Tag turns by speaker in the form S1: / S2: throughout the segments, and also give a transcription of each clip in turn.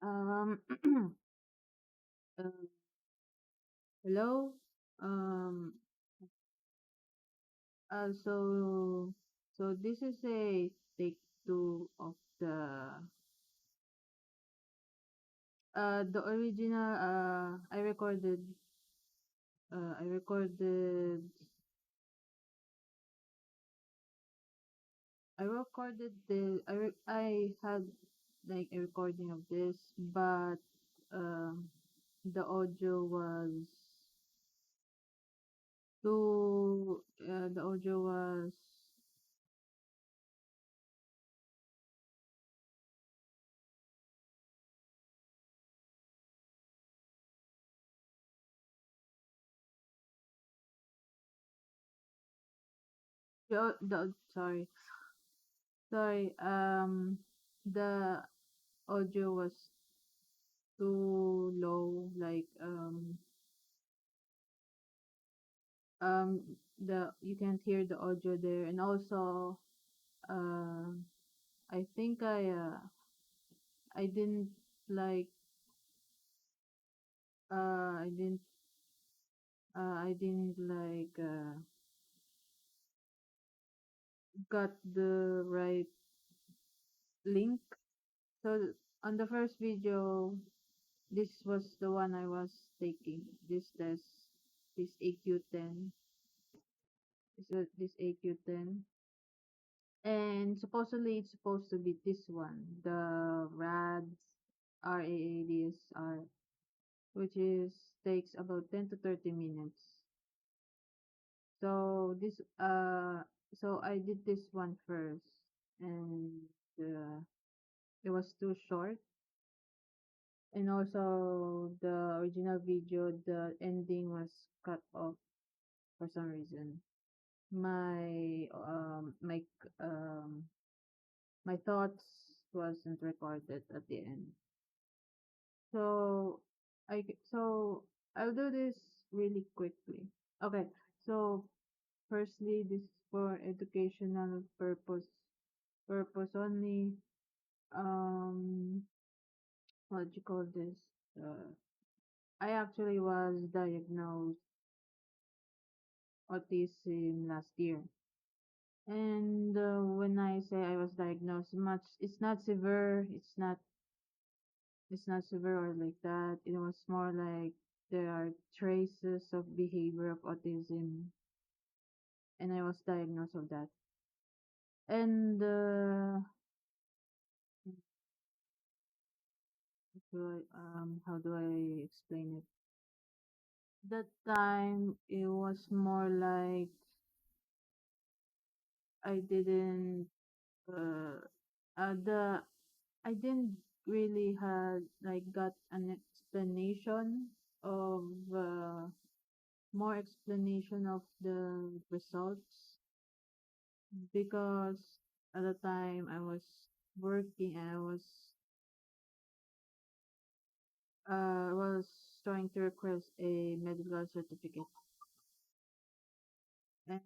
S1: Um, uh, Hello. Um, so this is a take two of the original. I recorded. I recorded I had like a recording of this, but the audio was too. The audio was. Sorry. Sorry, the audio was too low, like the you can't hear the audio there, and also uh I think I didn't like I didn't I didn't like got the right link. So on the first video, this was the one I was taking. This AQ10. This AQ10. And supposedly it's supposed to be this one, the RAADSR, which is takes about 10 to 30 minutes. So so I did this one first, and uh, it was too short. And also the original video, the ending was cut off for some reason. My my thoughts wasn't recorded at the end. So so I'll do this really quickly. Okay, so firstly, this is for educational purpose only. Um, what do you call this? I actually was diagnosed autism last year, and when I say I was diagnosed, it's not severe. It's not severe or like that. It was more like there are traces of behavior of autism, and I was diagnosed with that. And how do I explain it? That time it was more like I didn't uh, the I didn't really had like got an explanation of more explanation of the results, because at the time I was working and I was trying to request a medical certificate, and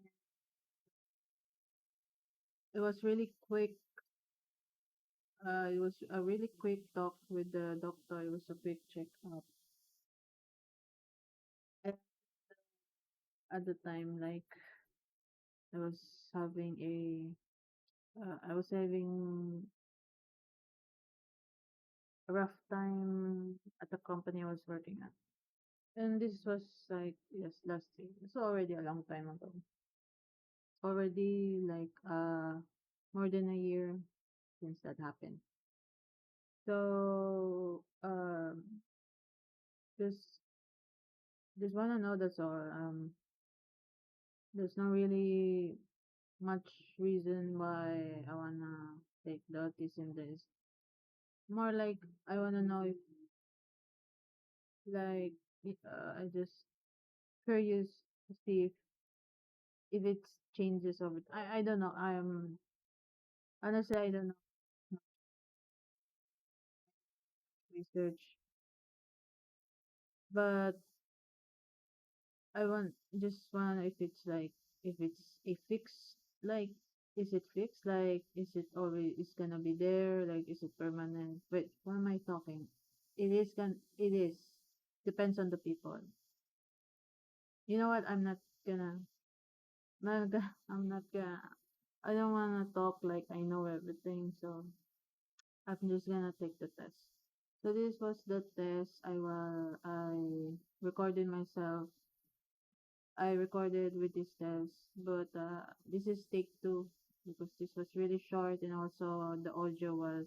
S1: it was really quick. It was a really quick talk with the doctor. It was a quick checkup. And at the time, like I was having I was having a rough time at the company I was working at. And this was like, yes, last year. It's already a long time ago. Already like more than a year since that happened. So just just wanna know, that's all. There's not really much reason why I wanna take the autism test. More like I wanna know if like I just curious to see if it changes over. I don't know. I'm honestly I don't know much research, but I want if it's like if it's a fix, like is it fixed, like is it always is gonna be there, like is it permanent? Wait, what am I talking? it is. Depends on the people. You know what? I'm not gonna, I don't wanna talk like I know everything, so I'm just gonna take the test. So this was the test I recorded myself. I recorded with this test, but this is take two because this was really short and also the audio was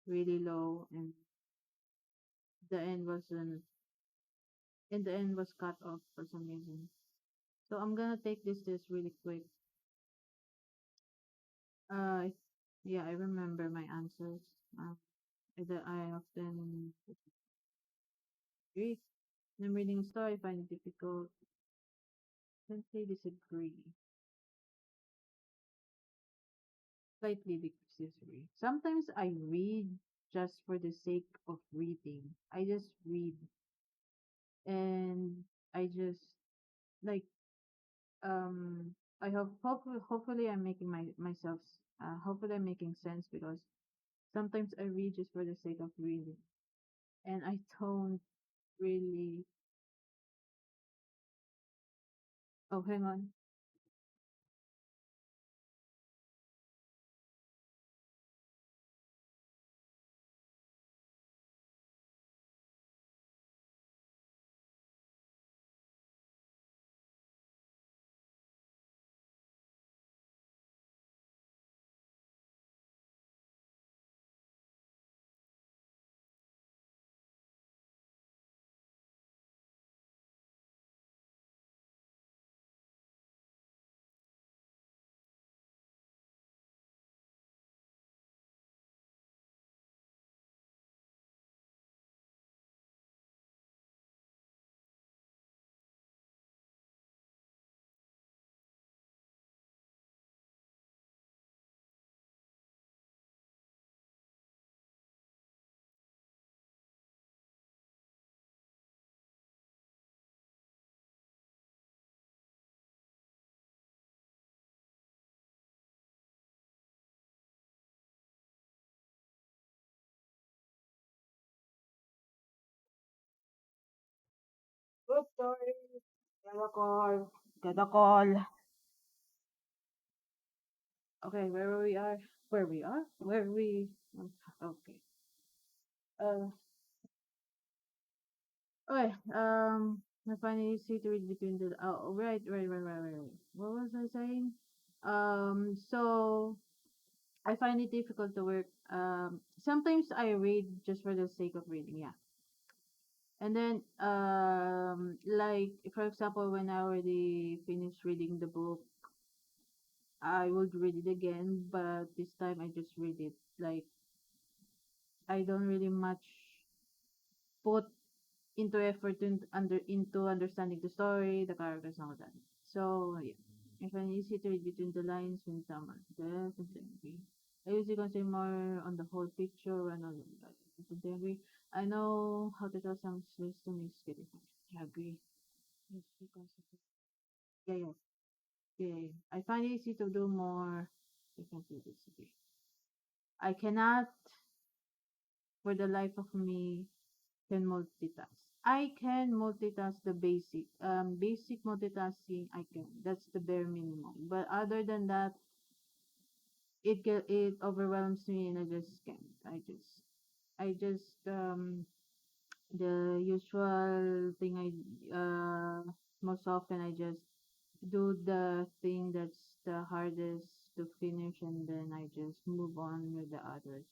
S1: really low and the end wasn't and the end was cut off for some reason. So I'm gonna take this test really quick. Uh, yeah, I remember my answers. I often agree. When I'm reading a story, I find it difficult. Simply disagree. Slightly disagree. Sometimes I read just for the sake of reading. I just read and I just like I hope hopefully I'm making myself hopefully I'm making sense because sometimes I read just for the sake of reading and I don't really. Oh, hang on. Oops, sorry. Got a call. Got a call. Okay, where we are? Where we are? Where we? Okay. Uh, okay. I find it easy to read between the. Oh, right. What was I saying? So I find it difficult to work. Sometimes I read just for the sake of reading. Yeah. And then, like for example, when I already finished reading the book, I would read it again, but this time I just read it. Like I don't really much put into effort into understanding the story, the characters, and all that. So yeah, I find it easy to read between the lines when someone definitely agree. I usually concentrate more on the whole picture and all that. Definitely agree. I know how to tell some stories to me is getting. I agree. Yes, because yeah, yeah, yeah. I find it easy to do more. Definitely disagree. I cannot, for the life of me, can multitask. I can multitask the basic multitasking I can. That's the bare minimum. But other than that, it overwhelms me and I just can't. I just the usual thing most often I just do the thing that's the hardest to finish and then I just move on with the others.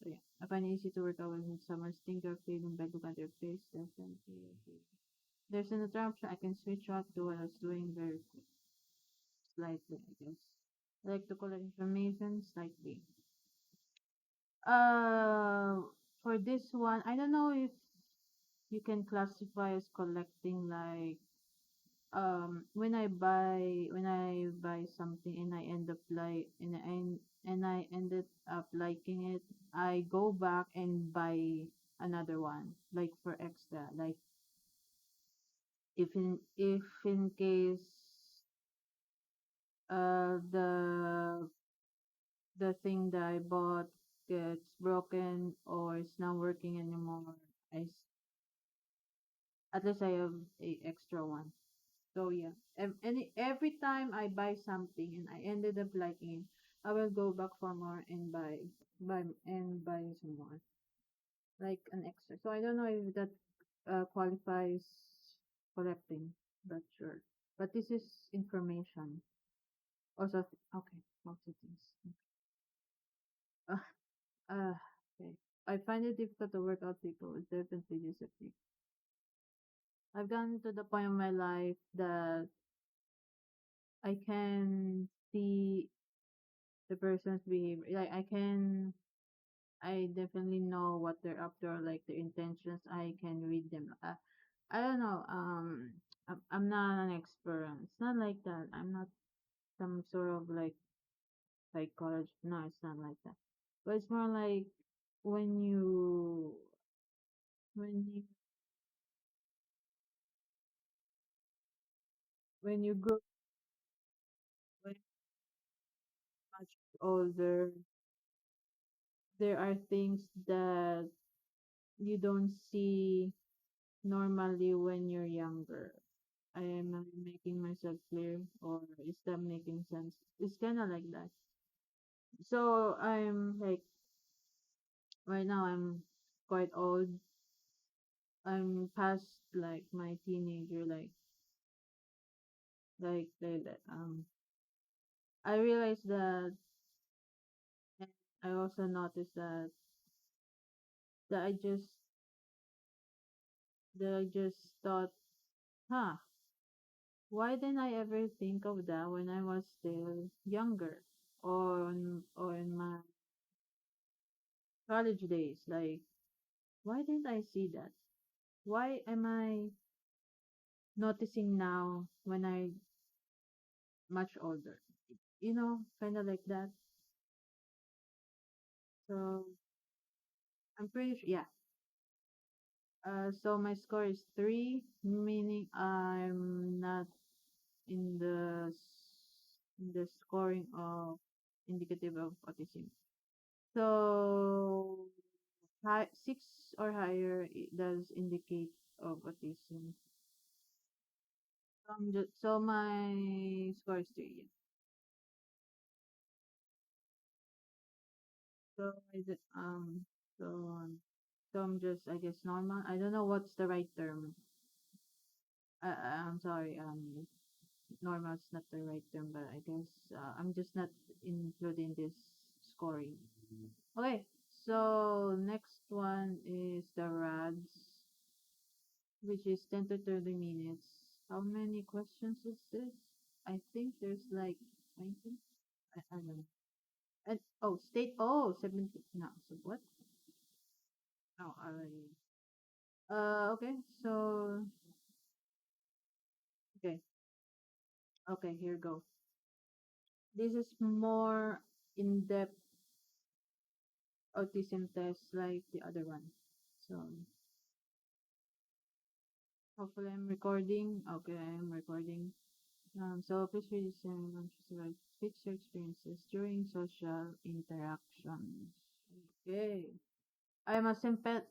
S1: So yeah, I find it easy to work out when someone's thinker feeling bad look at their face. Definitely. There's an interruption. I can switch off to what I was doing very quick, slightly, I guess. I like to collect information slightly. Uh, for this one, I don't know if you can classify as collecting like when I buy something and I end up like and I ended up liking it, I go back and buy another one like for extra. Like if in case the thing that I bought gets broken or it's not working anymore, at least I have a extra one. So yeah, every time I buy something and I ended up liking it, I will go back for more and buy some more, like an extra. So I don't know if that qualifies collecting, but sure. But this is information. Also, okay, multi things. Uh, okay. I find it difficult to work out people with definitely disappear. I've gotten to the point of my life that I can see the person's behavior. Like I definitely know what they're up to, or like their intentions. I can read them. I don't know. I'm not an expert. It's not like that. I'm not some sort of like psychologist. No, it's not like that. But it's more like when you when you when you grow when you're much older, there are things that you don't see normally when you're younger. I am I making myself clear, or is that making sense? It's kind of like that. So I'm like right now I'm quite old. I'm past like my teenager, like that. I realized that, and I also noticed that I just thought, huh, why didn't I ever think of that when I was still younger, or in my college days? Like, why didn't I see that? Why am I noticing now when I much older? Kind of like that. So I'm pretty sure, yeah. So my score is 3, meaning I'm not in the scoring of indicative of autism. So 6 or higher, it does indicate of autism. So my score is 3. Yeah. So is it so so I'm just, I guess, normal. I don't know what's the right term. I'm sorry. Normal is not the right term, but I guess I'm just not including this scoring. Okay, so next one is the RADS, which is 10 to 30 minutes. How many questions is this? I think there's like 20. I don't know. And oh, state. Oh, 70. No, so what? Oh, already. Okay. So okay, okay. Here go. This is more in depth autism test like the other one. So hopefully I'm recording. Okay, I'm recording. So please read this and about fix your experiences during social interactions. Okay. I'm a sympathetic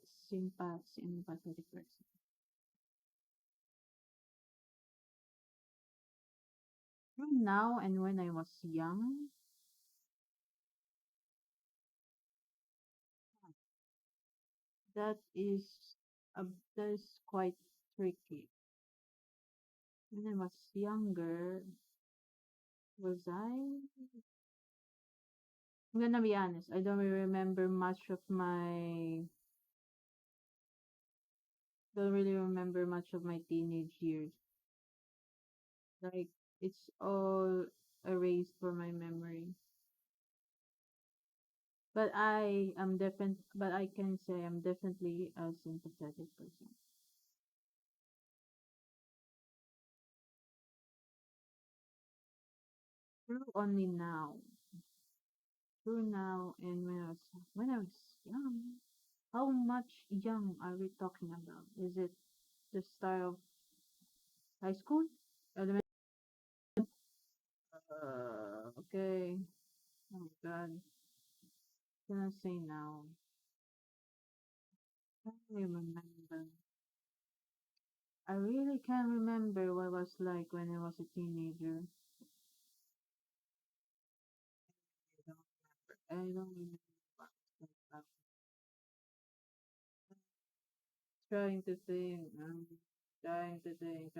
S1: person. Now and when I was young, that is that is quite tricky. When I was younger, was I? I'm gonna be honest. I don't really remember much of my. Don't really remember much of my teenage years. Like it's all erased from my memory. But I can say I'm definitely a sympathetic person. True only now. True now, and when I was young. How much young are we talking about? Is it the start of high school? Elementary? Okay. Oh God. Can I say now? Can't remember. I really can't remember what it was like when I was a teenager. I don't I don't remember what it was like. Trying to think, trying to think.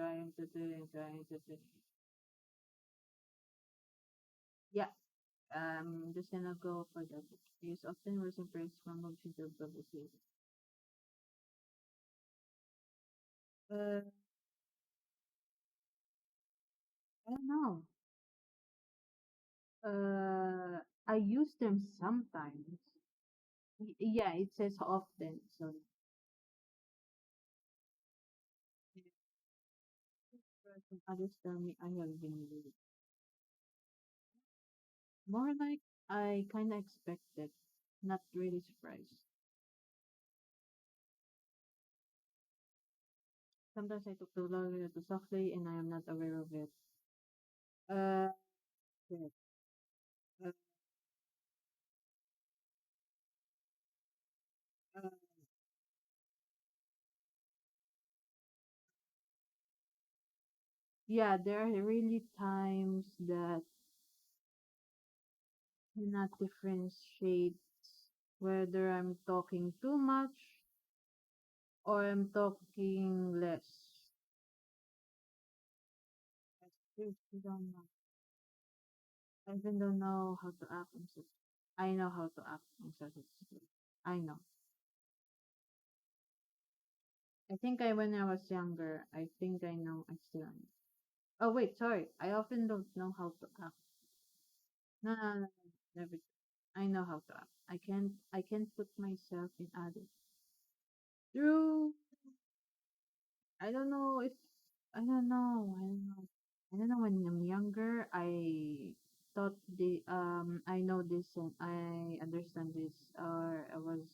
S1: Yeah, just gonna go for that. Use often was praise from motion to publicity. Uh, I don't know. I use them sometimes. Yeah, it says often, so yeah, others tell me I have been rude. More like I kind of expected, not really surprised. Sometimes I took too long to softly and I am not aware of it. Uh, yeah, uh, uh, yeah, there are really times that cannot differentiate whether I'm talking too much or I'm talking less. I seriously don't know. I even don't know how to act on such. I know how to act on such a situation. I know. I think when I was younger, I think I know I still know. Oh wait, sorry. I often don't know how to act. No, no, no, no, never. I know how to act. I can't put myself in others. True. I don't know if I don't know when I'm younger I thought I know this and I understand this or I was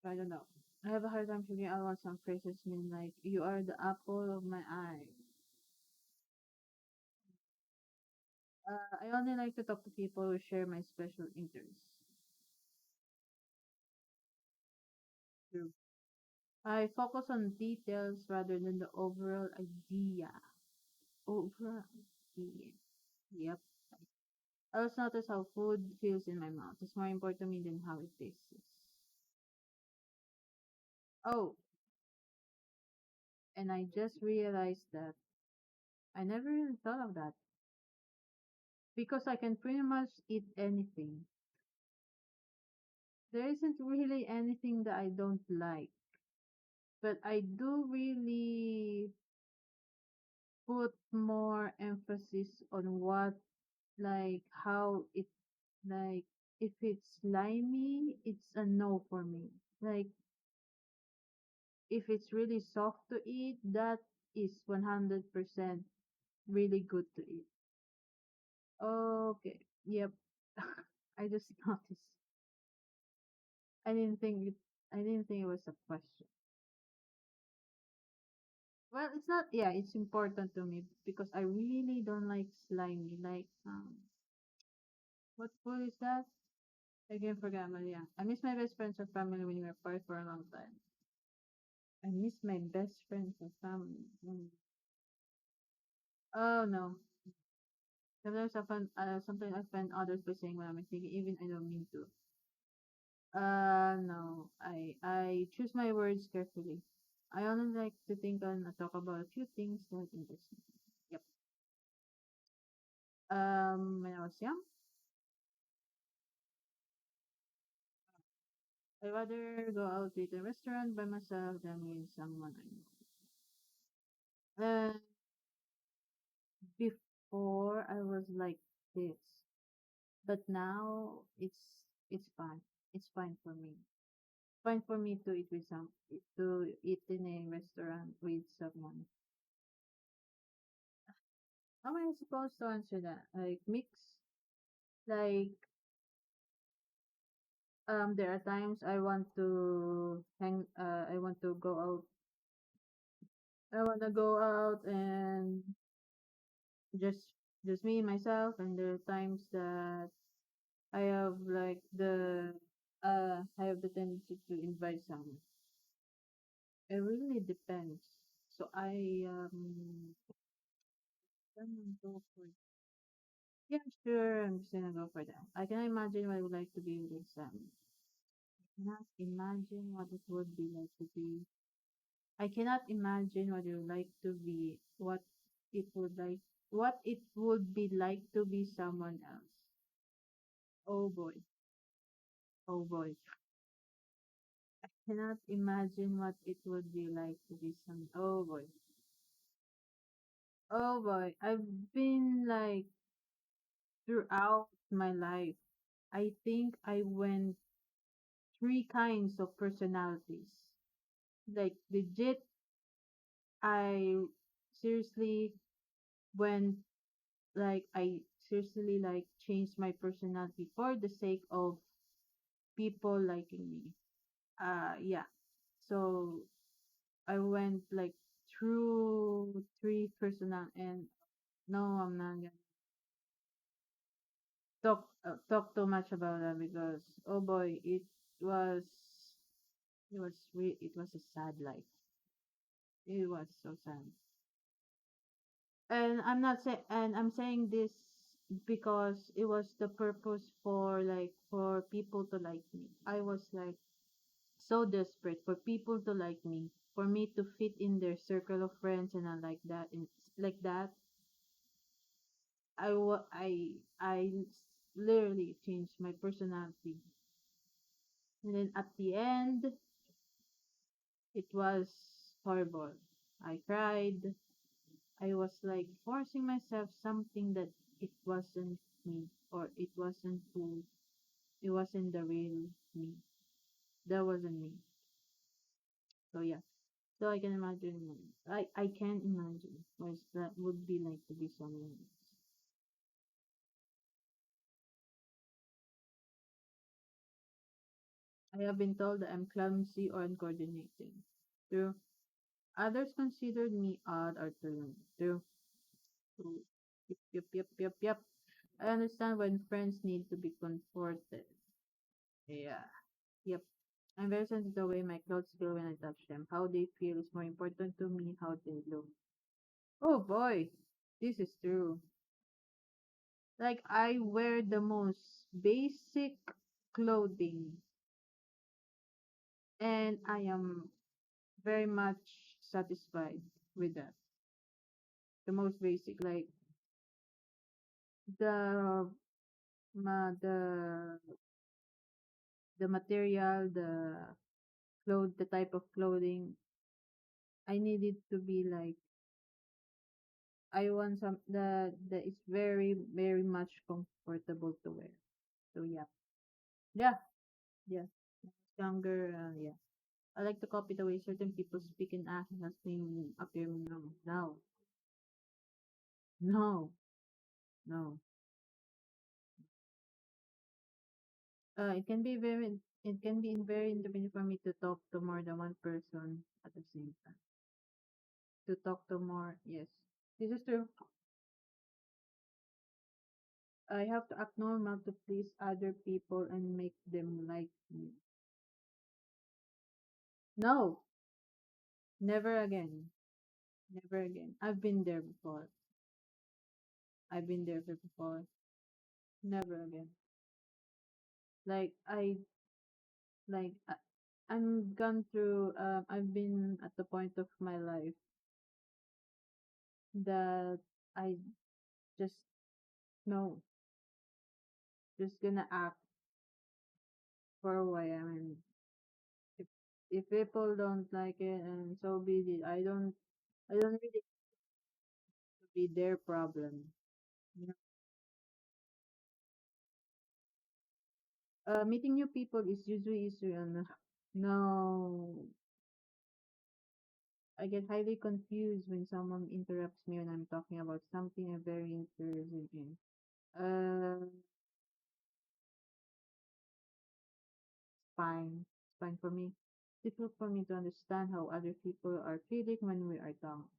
S1: I don't know. I have a hard time figuring out what some phrases mean like you are the apple of my eye. I only like to talk to people who share my special interests. True. I focus on details rather than the overall idea. Overall idea. Yep. I also notice how food feels in my mouth. It's more important to me than how it tastes. Oh, and I just realized that I never really thought of that. Because I can pretty much eat anything. There isn't really anything that I don't like. But I do really put more emphasis on what, like, how it, like, if it's slimy, it's a no for me. Like, if it's really soft to eat, that is 100% really good to eat. Okay. Yep. I just noticed. I didn't think it I didn't think it was a question. Well, it's not yeah, it's important to me because I really don't like slimy. Like what food is that? I can't forget, but yeah. I miss my best friends and family when we were apart for a long time. I miss my best friends and family. Mm. Oh no. Sometimes I find others by saying what I'm thinking, even I don't mean to. No. I choose my words carefully. I only like to think and talk about a few things that interest me. Yep. When I was young, I'd rather go out to eat a restaurant by myself than with someone I know. And before I was like this, but now it's fine. It's fine for me. Fine for me to eat with to eat in a restaurant with someone. How am I supposed to answer that? Like mix? Like there are times I want to go out I wanna go out and just just me myself and there are times that I have the tendency to invite someone. It really depends. So gonna go for yeah, sure, I'm just gonna go for that. I can imagine what I would like to be with Sam. Cannot imagine what it would be like to be. I cannot imagine what it would like to be. What it would be like to be someone else. Oh boy. Oh boy. Cannot imagine what it would be like to be some. Oh boy. Oh boy. I've been like throughout my life. I think I went three kinds of personalities. Like legit, I seriously went I seriously like changed my personality for the sake of people liking me. Yeah. So I went like through three personal and no, I'm not gonna talk too much about that because oh boy, was it was a sad life. It was so sad. And I'm saying this because it was the purpose for for people to like me. I was like so desperate for people to like me, for me to fit in their circle of friends and I like that and like that. I literally changed my personality. And then at the end, it was horrible. I cried. I was like forcing myself something that it wasn't me or it wasn't who it wasn't the real me. That wasn't me. So yeah. So I can imagine I can imagine what that would be like to be someone else. I have been told that I'm clumsy or uncoordinated. True. Others considered me odd or too. True. True. Yep. I understand when friends need to be comforted. Yeah. Yep. I'm very sensitive to the way my clothes feel when I touch them. How they feel is more important to me how they look. Oh boy, this is true. Like I wear the most basic clothing and I am very much satisfied with that. The most basic, like the the material, the type of clothing. I need it to be like I want some that is very much comfortable to wear. So yeah, yeah, yeah. Younger, yeah. I like to copy the way certain people speak and act as they appear normal. No, no, no. It can be very inconvenient for me to talk to more than one person at the same time. To talk to more, yes, this is true. I have to act normal to please other people and make them like me. No, never again. Never again. I've been there before. I've been there before. Never again. Like like I, I'm gone through. I've been at the point of my life that I just no, just gonna act for who I am. And if people don't like it, and so be it. I don't really to be their problem. You know? Meeting new people is usually easier. No, I get highly confused when someone interrupts me when I'm talking about something I'm very interested in. It's fine. It's fine for me. It's difficult for me to understand how other people are feeling when we are talking.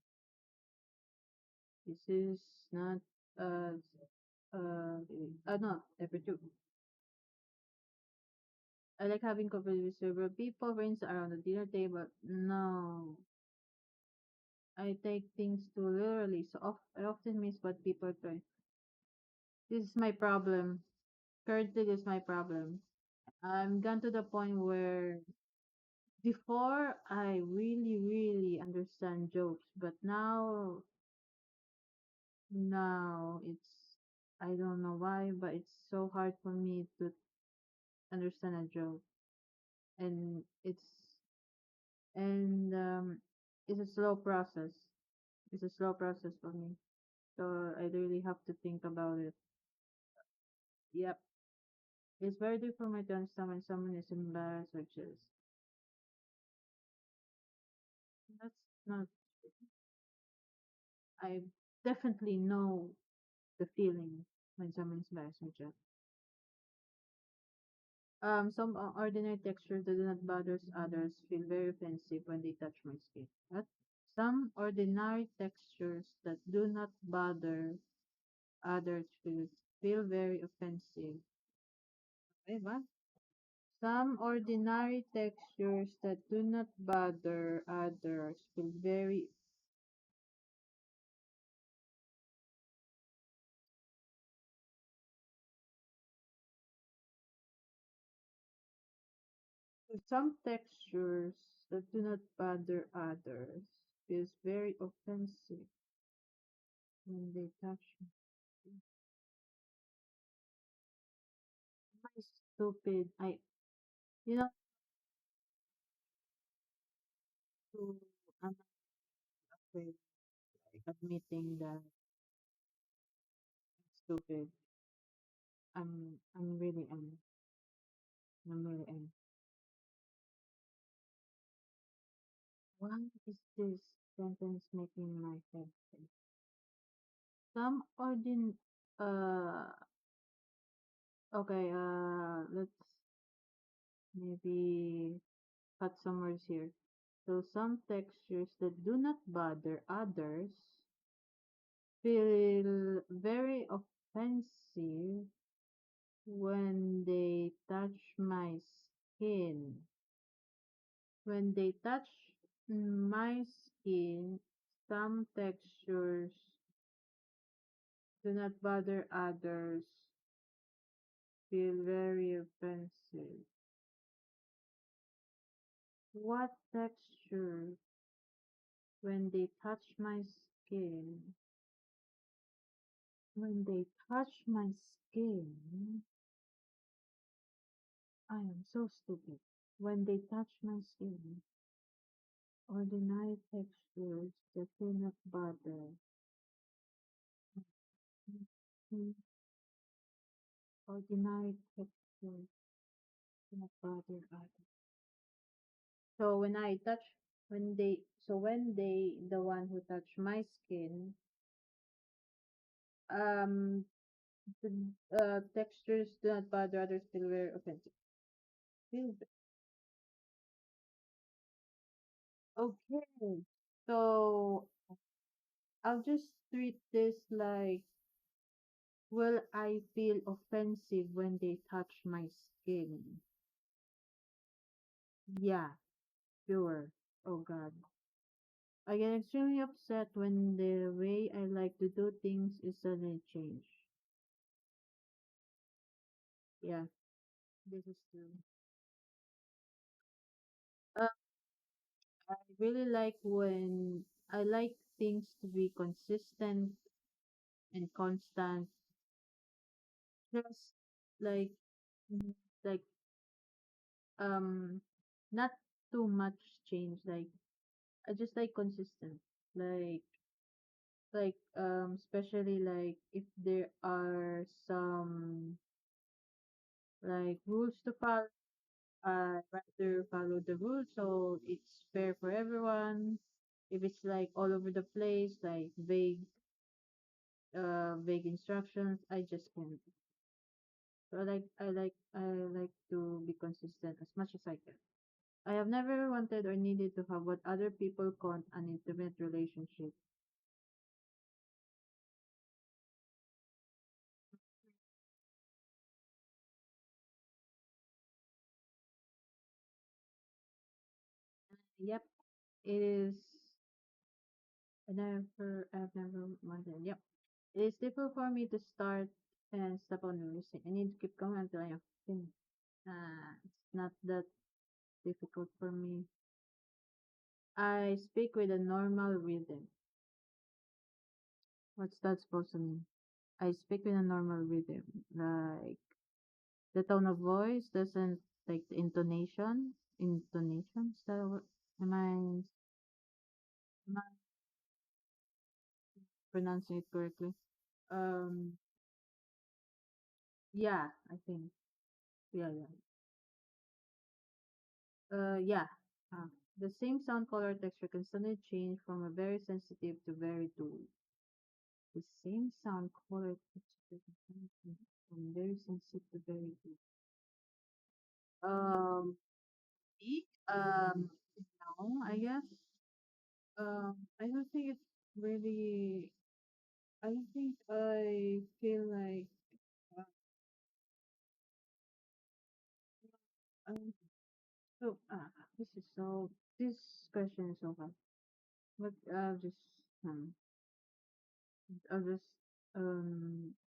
S1: This is not uh no, never true. I like having coffee with several people, friends around the dinner table. No, I take things too literally, so I often miss what people try. This is my problem. Currently, this is my problem. I'm gone to the point where before I really, really understand jokes, but now it's I don't know why, but it's so hard for me to understand a joke, and and it's a slow process. It's a slow process for me, so I really have to think about it. Yep, it's very difficult for me to understand when someone is embarrassed or just that's not. I definitely know the feeling when someone's embarrassed or just. Some ordinary textures that do not bother others feel very offensive when they touch my skin. What? Some ordinary textures that do not bother others feel very offensive. Wait, what? Some ordinary textures that do not bother others feel very. Some textures that do not bother others feels very offensive when they touch me. Am I stupid? You know, to, I'm not afraid like admitting that I'm stupid. I'm really am. I'm really am. Why is this sentence making my head think? Some ordin uh okay, let's maybe cut some words here. So some textures that do not bother others feel very offensive when they touch my skin. When they touch my skin, some textures do not bother others, feel very offensive. What texture when they touch my skin? When they touch my skin, I am so stupid. When they touch my skin, ordinary textures that do not bother. Mm, ordinary textures do not bother others. So when they, the one who touch my skin, um, the textures do not bother others till we're offensive. Feel okay. So I'll just treat this like, will I feel offensive when they touch my skin? Yeah, sure. Oh God. I get extremely upset when the way I like to do things is suddenly changed. Yeah, this is true. Uh, I really like when I like things to be consistent and constant. Just like mm, like um not too much change. Like I just like consistent. Like especially like if there are some like rules to follow, rather follow the rules so it's fair for everyone. If it's like all over the place, like vague instructions, I just can't. So I like to be consistent as much as I can. I have never wanted or needed to have what other people call an intimate relationship. Yep, it is. I've never wanted. Yep, it is difficult for me to start and stop on the music. I need to keep going until I am finished. It's not that difficult for me. I speak with a normal rhythm. What's that supposed to mean? I speak with a normal rhythm. Like the tone of voice doesn't like the intonation. Intonation? Is that a word? Am I pronouncing it correctly? Um, yeah, I think. Yeah, yeah. Yeah. Uh, the same sound color texture can suddenly change from a very sensitive to very dull. The same sound color texture can suddenly change from very sensitive to very dull. Me? No, I guess. I don't think it's really. I don't think I feel like. Uh, um, so, this is so. This question is so hard. But I'll just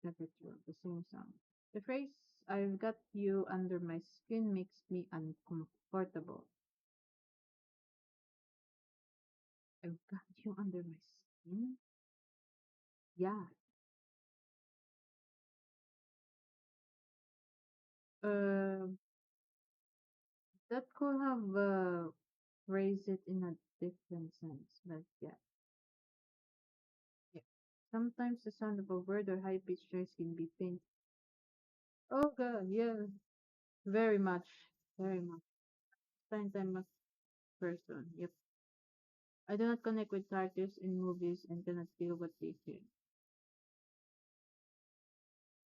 S1: get it through the same sound. The phrase "I've got you under my skin" makes me uncomfortable. I've got you under my skin. Yeah. Um, that could have phrased it in a different sense, but yeah. Yeah. Sometimes the sound of a word or high pitched noise can be painful. Oh god, yeah. Very much. Very much. Spend time a person. Yep. I do not connect with characters in movies and cannot feel what they feel.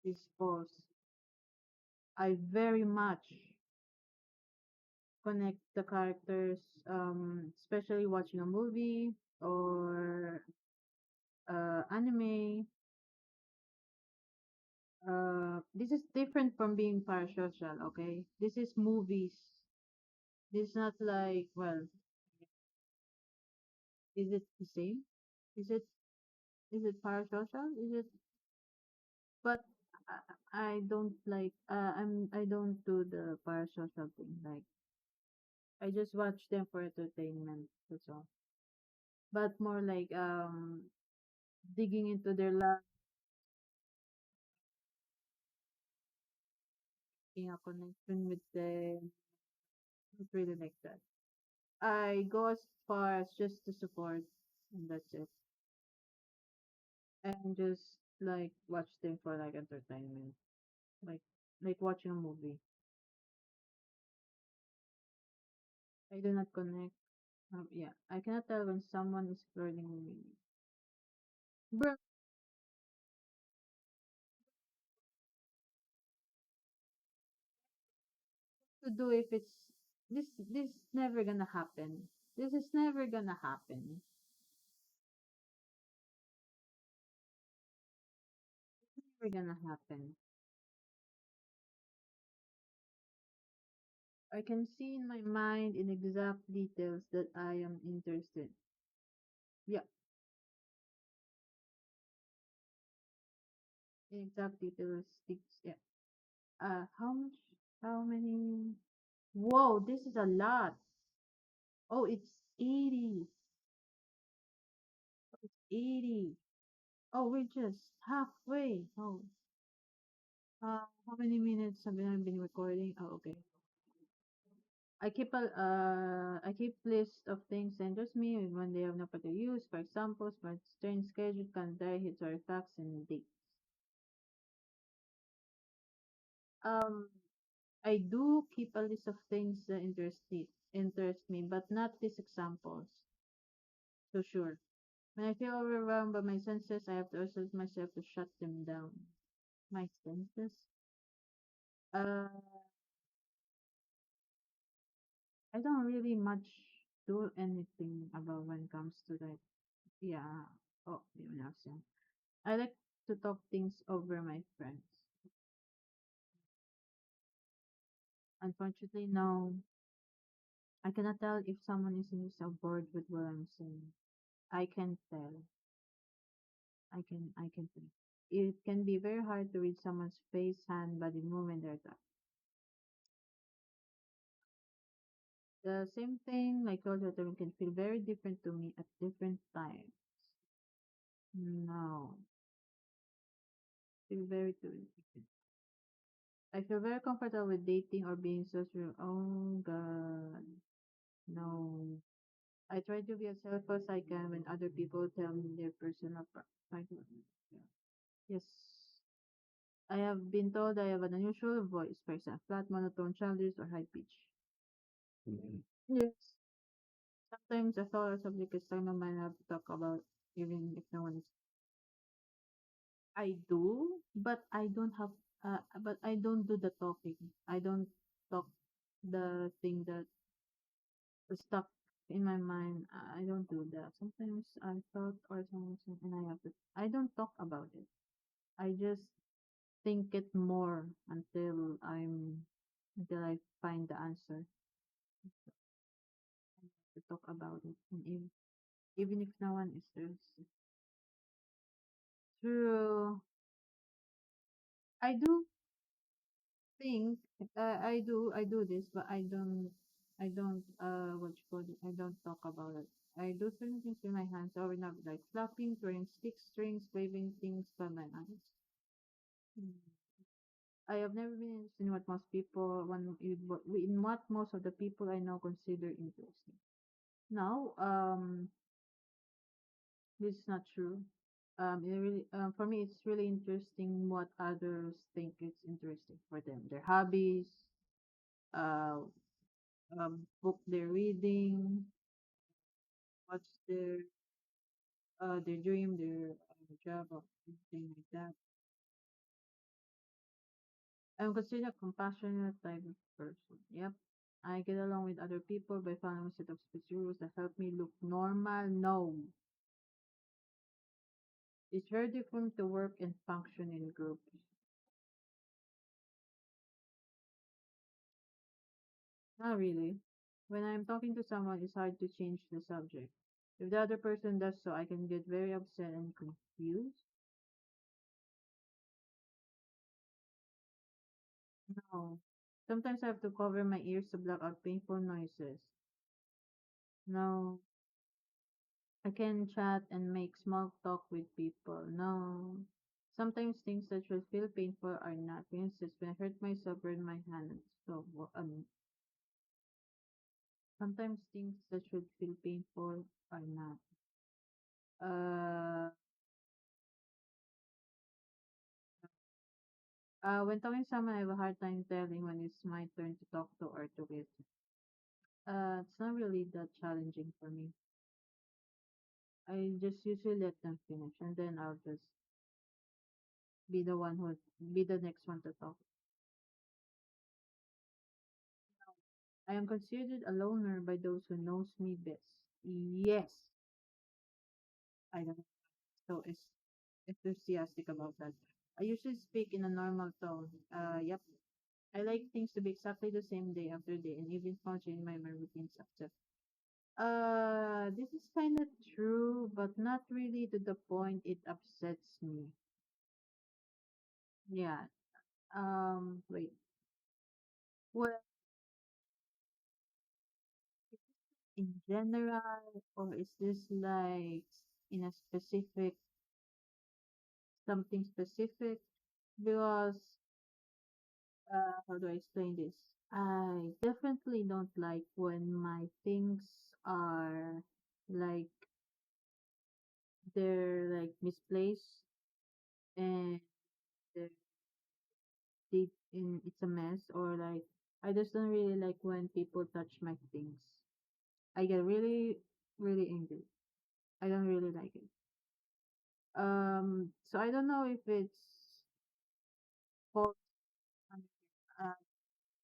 S1: This pause. I very much connect the characters, especially watching a movie or anime. This is different from being parasocial, okay? This is movies. This is not like, well, is it the same? Is it is it parasocial? Is it? But I don't like. I don't do the parasocial thing. Like I just watch them for entertainment. That's all. But more like digging into their life, making a connection with them. Not really like that. I go as far as just to support, and that's it. And just like watch them for like entertainment, like watching a movie. I do not connect. Yeah, I cannot tell when someone is flirting with me. Bro, to do if it's this never gonna happen. This is never gonna happen. Never gonna happen. I can see in my mind in exact details that I am interested. Yeah, in exact details. Yeah. How much? How many? Whoa, this is a lot. Oh, it's 80. It's 80. Oh, we're just halfway. Oh, how many minutes have I been recording? Oh, okay. I keep list of things that interest me when they have no particular use. For example, smart strange schedule, calendar, historic facts, and dates. Um, I do keep a list of things that interest me, but not these examples. So sure. When I feel overwhelmed by my senses, I have to assert myself to shut them down. My senses? Uh, I don't really much do anything about when it comes to that. Yeah. Oh, even else, yeah. I like to talk things over my friends. Unfortunately, no. I cannot tell if someone is so bored with what I'm saying. I can tell. I can tell. It can be very hard to read someone's face, hand, body movement, their talk. The same thing, like cultural term, can feel very different to me at different times. No, feel very different. I feel very comfortable with dating or being social. Oh God, no. I try to be as helpful as I can when other people tell me their personal yeah. Yes. I have been told I have an unusual voice, for example, flat, monotone, childish, or high pitch. Yes. Sometimes I thought or something is time of mine I have to talk about, even if no one is. I do, but I don't do the talking. I don't talk the thing that is stuck in my mind. I don't do that. Sometimes I thought or something and I have to. I don't talk about it. I just think it more until I find the answer to talk about it. And even if no one is there. True. I do think I do this, but I don't what you call it, I don't talk about it. I do certain things with my hands or not like flapping, throwing sticks, strings, waving things by my hands. Mm. I have never been interested in what most people in what most of the people I know consider interesting. Now, this is not true. For me, it's really interesting what others think it's interesting for them. Their hobbies, uh, book they're reading, what's their dream, their job, or anything like that. I'm considered a compassionate type of person. Yep. I get along with other people by following a set of specific rules that help me look normal. No. It's very different to work and function in groups. Not really. When I'm talking to someone, it's hard to change the subject. If the other person does so, I can get very upset and confused. No. Sometimes I have to cover my ears to block out painful noises. No. I can chat and make small talk with people. No. Sometimes things that should feel painful are not. For instance, when I hurt myself, burn my hand. Sometimes things that should feel painful are not. Uh, when talking to someone, I have a hard time telling when it's my turn to talk to or to listen. It's not really that challenging for me. I just usually let them finish, and then I'll just be the next one to talk. I am considered a loner by those who knows me best. Yes, I don't know. So is enthusiastic about that. I usually speak in a normal tone. Yep. I like things to be exactly the same day after day, and even small change in my routines after. This is kind of true, but not really to the point it upsets me. Yeah. Wait. Well, is this in general, or is this like in a specific something specific? Because how do I explain this? I definitely don't like when my things are like they're like misplaced and they're it's a mess, or like I just don't really like when people touch my things. I get really angry. I don't really like it. So I don't know if it's falls under uh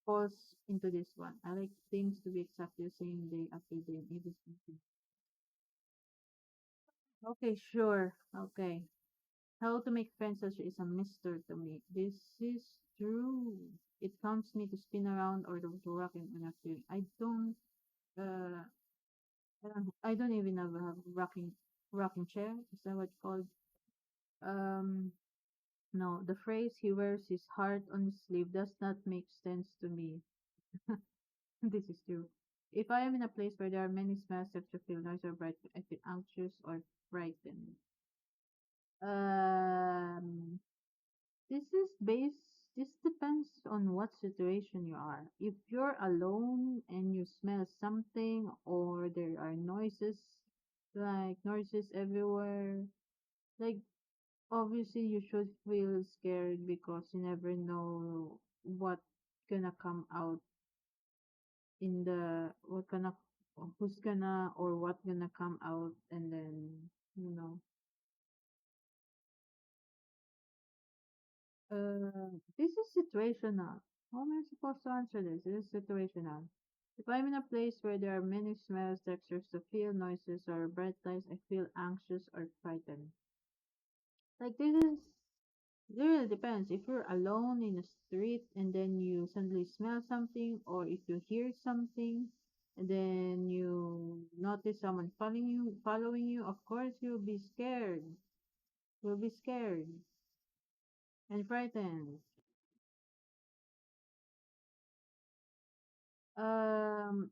S1: falls into this one. I like things to be exactly the same day after day and even something. Okay, sure. Okay. How to make friends such is a mystery to me. This is true. It counts me to spin around or to rock in on a feeling. I don't. Uh, I don't even have a rocking chair. Is that what it's called? Um, no, the phrase "he wears his heart on his sleeve" does not make sense to me. This is true. If I am in a place where there are many smells that you feel noise or bright, I feel anxious or frightened. Um, this depends on what situation you are. If you're alone and you smell something or there are noises, like noises everywhere, like obviously you should feel scared because you never know what gonna come out in the what gonna who's gonna or what gonna come out and then this is situational. How am I supposed to answer this? It is situational. If I'm in a place where there are many smells, textures to feel, noises, or bright lights, I feel anxious or frightened. Like this is it really depends. If you're alone in a street and then you suddenly smell something, or if you hear something and then you notice someone following you, of course you'll be scared. You'll be scared and frightened.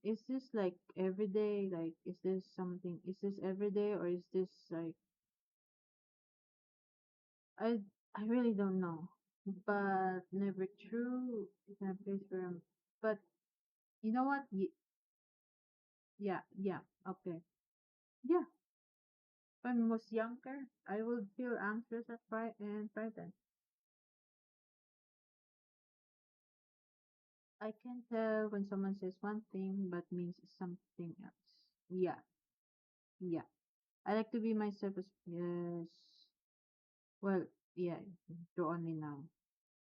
S1: Is this like every day? Like, is this every day or is this like, I really don't know. But never true. It's a place where but you know what? Yeah, yeah, okay. Yeah, when I was younger, I would feel anxious and frightened. I can tell when someone says one thing but means something else. Yeah, yeah. I like to be myself as, yes. Well, yeah, draw only now.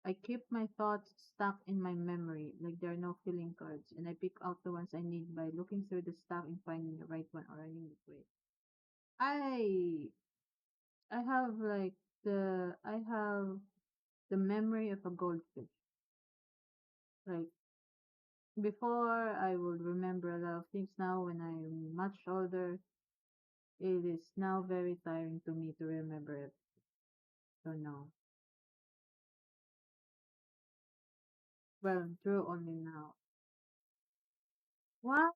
S1: I keep my thoughts stuck in my memory, like there are no feeling cards, and I pick out the ones I need by looking through the stuff and finding the right one or a unique way. I I have like I have the memory of a goldfish. Like before, I would remember a lot of things. Now, when I'm much older, it is now very tiring to me to remember it. So no, well, true only now. Why?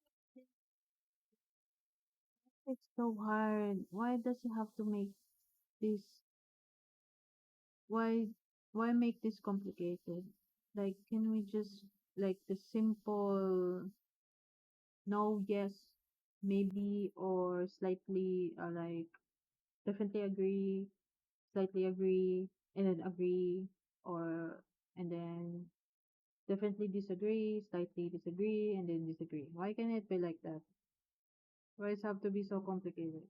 S1: It's so hard. Why does it have to make this why why make this complicated? Like can we just like the simple no, yes, maybe or slightly like definitely agree, slightly agree, and then agree or and then definitely disagree, slightly disagree, and then disagree. Why can it be like that? Why does it have to be so complicated?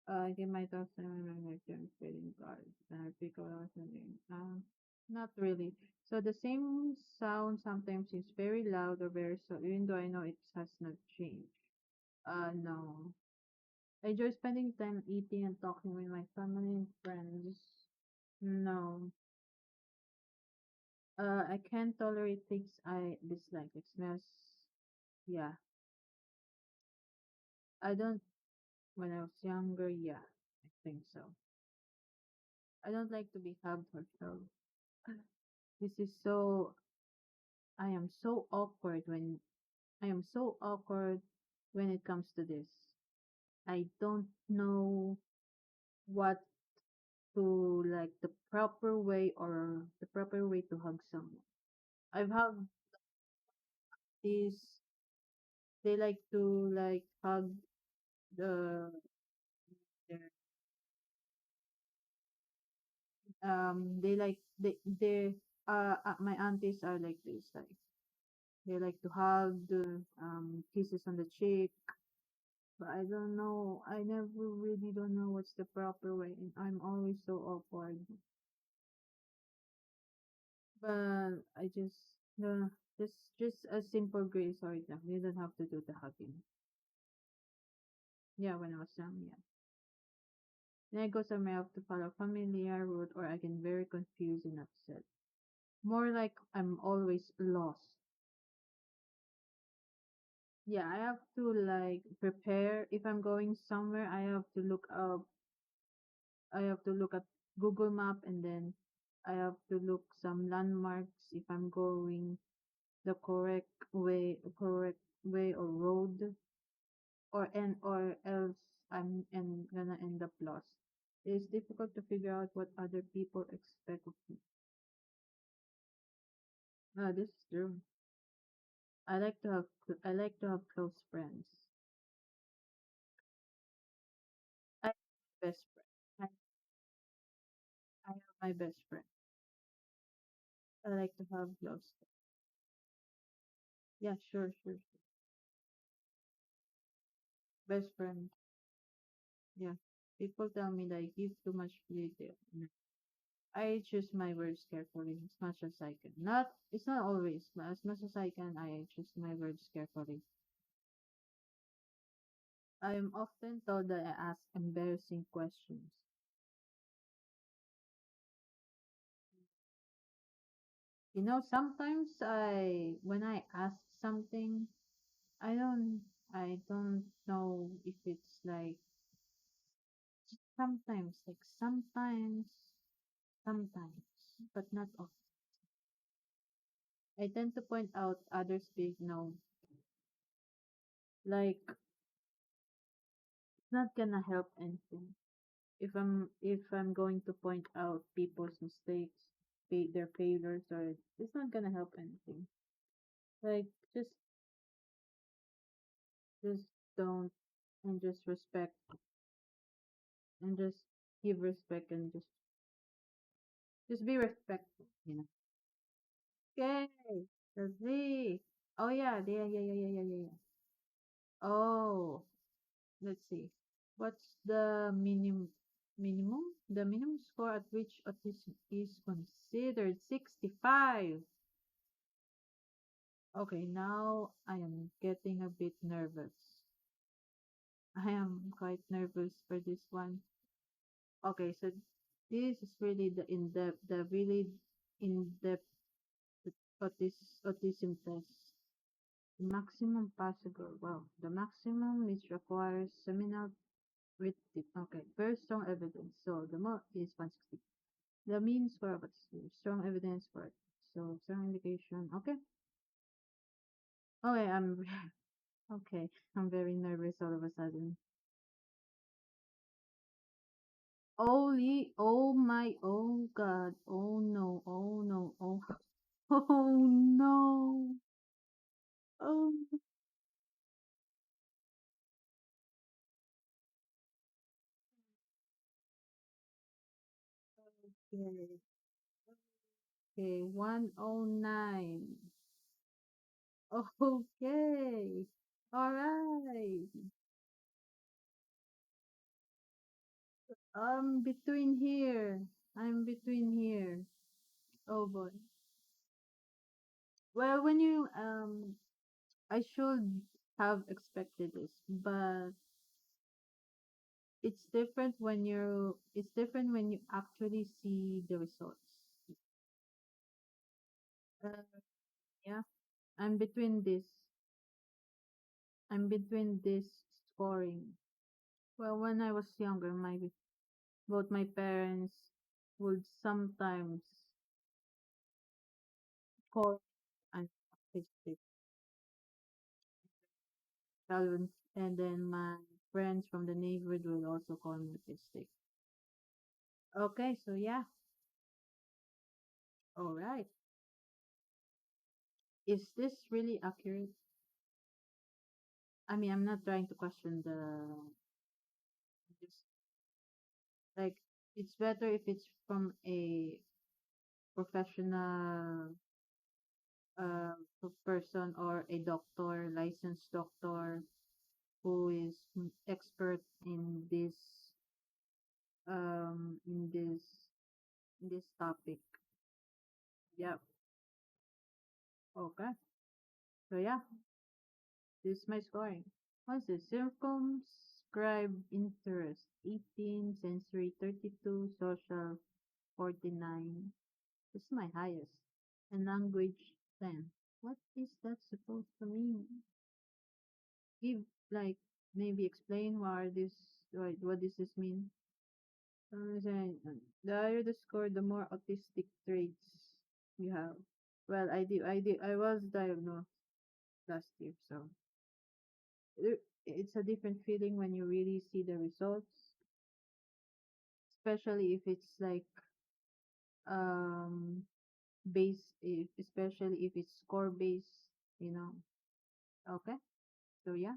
S1: I give my thoughts and my terms trading cards, and I pick out something. Not really. So the same sound sometimes is very loud or very soft, even though I know it has not changed. No. I enjoy spending time eating and talking with my family and friends. No. I can't tolerate things I dislike, like smells. Yeah. I don't, when I was younger, yeah, I think so. I don't like to be hugged or so. This is so I am so awkward when I am so awkward when it comes to this. I don't know what to like the proper way to hug someone. I've hugged these they like to like hug the their my aunties are like this like they like to hug the kisses on the cheek. But I don't know. I never really don't know what's the proper way, and I'm always so awkward. But I just, just a simple grace or that you don't have to do the hugging. Yeah, when I was young, yeah. Then I go somewhere I have to follow familiar route, or I get very confused and upset. More like I'm always lost. Yeah, I have to like prepare if I'm going somewhere. I have to look at Google Map, and then I have to look some landmarks if I'm going the correct way or road, or else gonna end up lost. It's difficult to figure out what other people expect of me. This is true. I like to have close friends. I have my best friend. I have my best friend. I like to have close. Yeah, sure, sure, sure. Best friend. Yeah. People tell me that I give too much detail. No. I choose my words carefully as much as I can. It's not always, but as much as I can, I choose my words carefully. I am often told that I ask embarrassing questions. Sometimes when I ask something, I don't know if it's like sometimes, but not often. I tend to point out others' big no, like it's not gonna help anything. If I'm going to point out people's mistakes, their failures, or it's not gonna help anything. Like just don't, and just respect, and just give respect, and just be respectful. Okay, let's see. Oh yeah, yeah, yeah, yeah, yeah, yeah, yeah, yeah. Oh, let's see. What's the minimum? The minimum score at which autism is considered 65. Okay, now I am getting a bit nervous. I am quite nervous for this one. Okay, so this is really the really in-depth autism test. Maximum possible. Wow, the maximum which requires seminal with okay, very strong evidence. So the more is 160. The mean score of autism, strong evidence for it. So strong indication. Okay. Okay, okay. I'm very nervous all of a sudden. Holy, oh my, oh God, oh no, oh no, oh, oh no, oh, okay, okay, 109. Okay, all right. Between here. I'm between here. Oh boy. Well, I should have expected this, but it's different when you actually see the results. Uh, yeah, I'm between this. I'm between this scoring. Well, when I was younger, both my parents would sometimes call an autistic, and then my friends from the neighborhood would also call me autistic. Okay, so yeah, all right. Is this really accurate? I mean, I'm not trying to question just like it's better if it's from a professional person, or a doctor, licensed doctor who is expert um in this in this topic. Yeah. Okay. So yeah, this is my scoring. What's this? Circumscribed interest 18, sensory 32, social 49. This is my highest. And language 10. What is that supposed to mean? give like maybe explain what does this mean? The higher the score, the more autistic traits you have. Well, I was diagnosed last year, so it's a different feeling when you really see the results, especially if it's like um especially if it's score based, you know. Okay, so yeah.